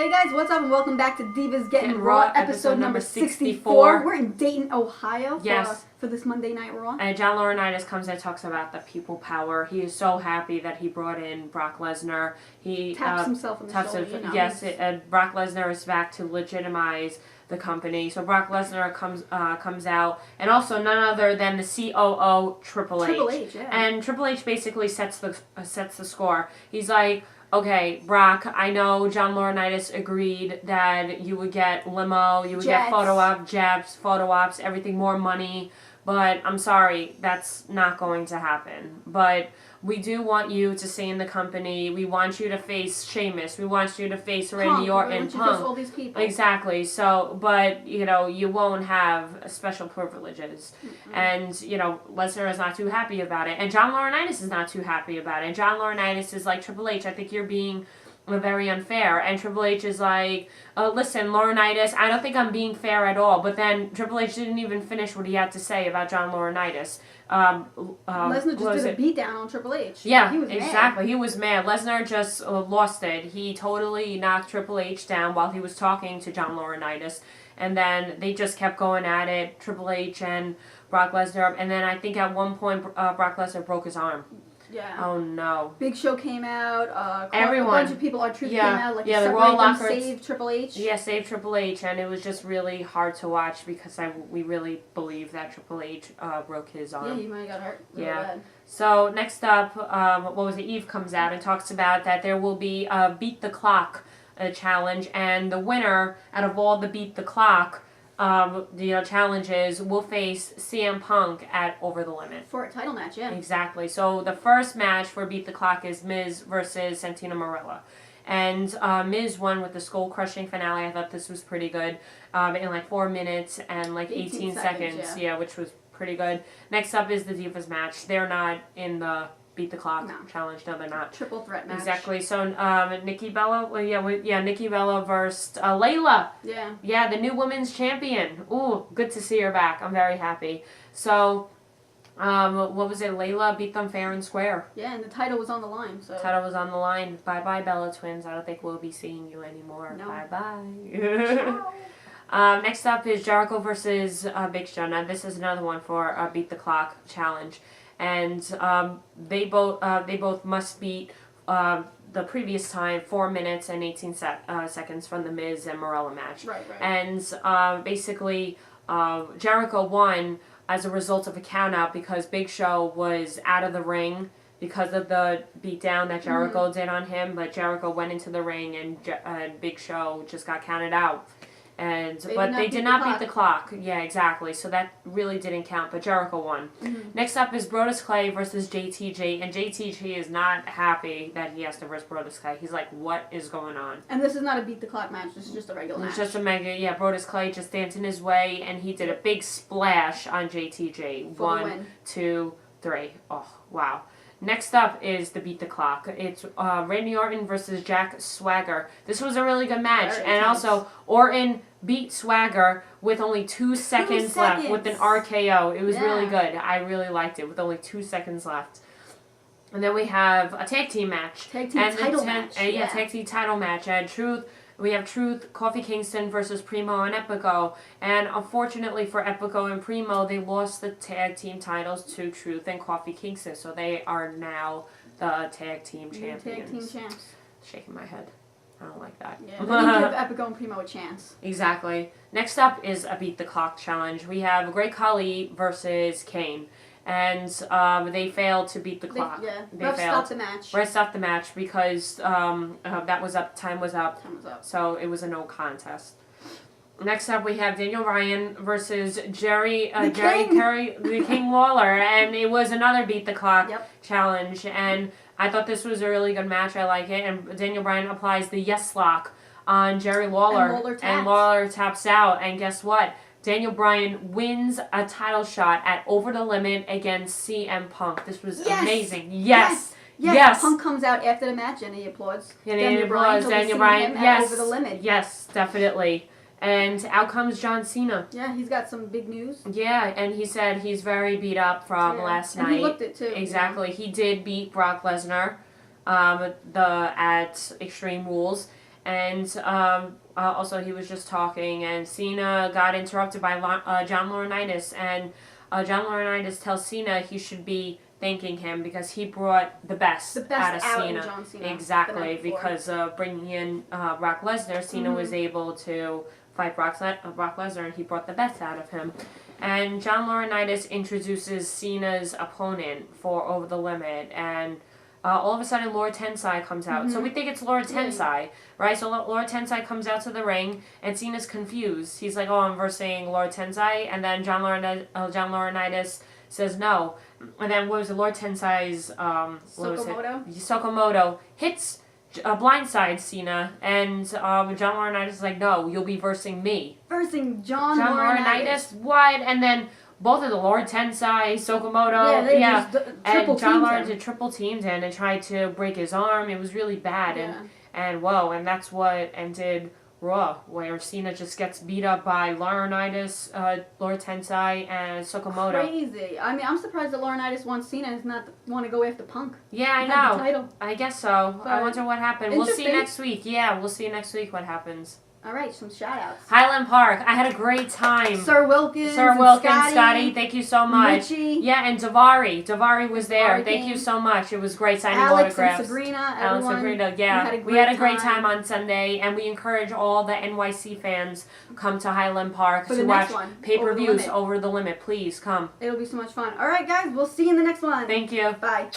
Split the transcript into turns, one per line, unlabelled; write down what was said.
Hey guys, what's up and welcome back to Divas Gettin
Raw,
episode number 64. We're in Dayton, Ohio for this Monday Night Raw.
And John LAURINATIS comes and talks about the people power. He is so happy that he brought in Brock Lesnar. He
taps himself on the shoulder.
Yes, Brock Lesnar is back to legitimize the company. So Brock Lesnar comes out, and also none other than the COO Triple H.
Triple H, yeah.
And Triple H basically sets the score. He's like, okay, Brock, I know John LAURINATIS agreed that you would get limo, you would get photo ops, everything, more money, but I'm sorry, that's not going to happen. But we do want you to stay in the company. We want you to face Sheamus. We want you to face Randy Orton, Punk.
All these people.
Exactly. So, but, you know, you won't have special privileges. Mm-hmm. And, you know, Lesnar is not too happy about it. And John LAURINATIS is not too happy about it. And John LAURINATIS is like, Triple H, I think you're being very unfair. And Triple H is like, listen, LAURINATIS, I don't think I'm being fair at all. But then Triple H didn't even finish what he had to say about John LAURINATIS.
Lesnar just did a beatdown on Triple H.
Yeah,
he was
exactly.
Mad.
He was mad. Lesnar just lost it. He totally knocked Triple H down while he was talking to John LAURINATIS. And then they just kept going at it, Triple H and Brock Lesnar. And then I think at one point Brock Lesnar broke his arm.
Yeah.
Oh, no.
Big Show came out.
Everyone.
A bunch of people, R-Truth came out. Like,
the Royal Lockers.
Save Triple H.
Yeah, save Triple H. And it was just really hard to watch because we really believe that Triple H broke his arm.
Yeah, he might have got hurt. Bad.
So, next up, Eve comes out and talks about that there will be a Beat the Clock challenge. And the winner out of all the Beat the Clock challenges will face CM Punk at Over the Limit.
For a title match, yeah.
Exactly. So the first match for Beat the Clock is Miz versus Santino Marella. And Miz won with the skull-crushing finale. I thought this was pretty good. In like 4 minutes and like 18 seconds. Yeah, which was pretty good. Next up is the Divas match. They're not in the Beat the Clock challenge. No, they're not.
Triple threat match.
Exactly. So, Nikki Bella. Nikki Bella versus Layla.
Yeah.
Yeah, the new women's champion. Ooh, good to see her back. I'm very happy. So, what was it? Layla beat them fair and square.
Yeah, and the title was on the line. So.
Title was on the line. Bye-bye, Bella Twins. I don't think we'll be seeing you anymore.
No.
Bye-bye. Next up is Jericho versus Big Show. Now, this is another one for Beat the Clock challenge. And they both must beat the previous time 4 minutes and 18 seconds from the Miz and Marella match.
Right.
And basically, Jericho won as a result of a countout because Big Show was out of the ring because of the beatdown that Jericho did on him. But Jericho went into the ring and Big Show just got counted out. But they did not beat the clock. Yeah, exactly. So that really didn't count, but Jericho won. Mm-hmm. Next up is Brodus Clay versus JTG, and JTG is not happy that he has to versus Brodus Clay. He's like, what is going on?
And this is not a beat the clock match. This is just a regular match.
It's just a Brodus Clay just danced in his way, and he did a big splash on JTG.
For
1, 2, 3. Oh, wow. Next up is the Beat the Clock. It's Randy Orton versus Jack Swagger. This was a really good match. And also, Orton beat Swagger with only 2 seconds left with an RKO. It was really good. I really liked it with only 2 seconds left. And then we have a tag team match.
Tag team title match.
Tag team title match. And we have Truth, Kofi Kingston versus Primo and Epico. And unfortunately for Epico and Primo, they lost the tag team titles to Truth and Kofi Kingston. So they are now the tag team champions.
Tag team champs.
Shaking my head. I don't like that.
Yeah, they didn't give Epico and Primo a chance.
Exactly. Next up is a Beat the Clock challenge. We have Great Khali versus Kane. And they failed to beat the clock.
They failed. Stopped the match.
Ref stopped the match because that was up. Time was up. So it was a no contest. Next up, we have Daniel Bryan versus the King Lawler, and it was another Beat the Clock challenge. And I thought this was a really good match. I like it. And Daniel Bryan applies the yes lock on Jerry Lawler, and Lawler taps out. And guess what? Daniel Bryan wins a title shot at Over the Limit against CM Punk. This was amazing. Yes.
Punk comes out after the match and he applauds.
Daniel Bryan.
Over the Limit.
Yes, definitely. And out comes John Cena.
Yeah, he's got some big news.
Yeah, and he said he's very beat up from last night.
And he looked it too.
Exactly. He did beat Brock Lesnar at Extreme Rules. And also he was just talking, and Cena got interrupted by John Laurinaitis, and John Laurinaitis tells Cena he should be thanking him because he brought the best out of Cena.
John Cena.
Exactly, because bringing in Brock Lesnar, Cena was able to fight Brock Lesnar, and he brought the best out of him. And John Laurinaitis introduces Cena's opponent for Over the Limit, and all of a sudden Laura Tensai comes out. So we think it's Laura Tensai, right? So Laura Tensai comes out to the ring, and Cena's confused. He's like, oh, I'm versing Laura Tensai, and then John Laurinaitis says no. And then what was it? Laura Tensai's Sokomoto hits blindside Cena, and John Laurinaitis is like, no, you'll be versing me.
Versing John Laurinaitis?
What? And then both of the Lord Tensai, Sokomoto, and John Laurinaitis triple teamed him and tried to break his arm. It was really bad, and that's what ended Raw, where Cena just gets beat up by Laurinaitis, Lord Tensai, and Sokomoto.
Crazy. I mean, I'm surprised that Laurinaitis wants Cena and not want to go after Punk.
Yeah, I know.
The title.
I guess so. But I wonder what happened. We'll see next week. Yeah, we'll see next week what happens.
All right, some shout-outs.
Highland Park. I had a great time.
Sir Wilkins,
Scotty, thank you so much.
Richie.
Yeah, and Davari. Davari was there. Thank you so much. It was great signing autographs.
And Sabrina,
Alex and Sabrina, yeah. We had a great time on Sunday, and we encourage all the NYC fans come to Highland Park to watch pay-per-views Over the Limit. Please come.
It'll be so much fun. All right, guys, we'll see you in the next one.
Thank you.
Bye.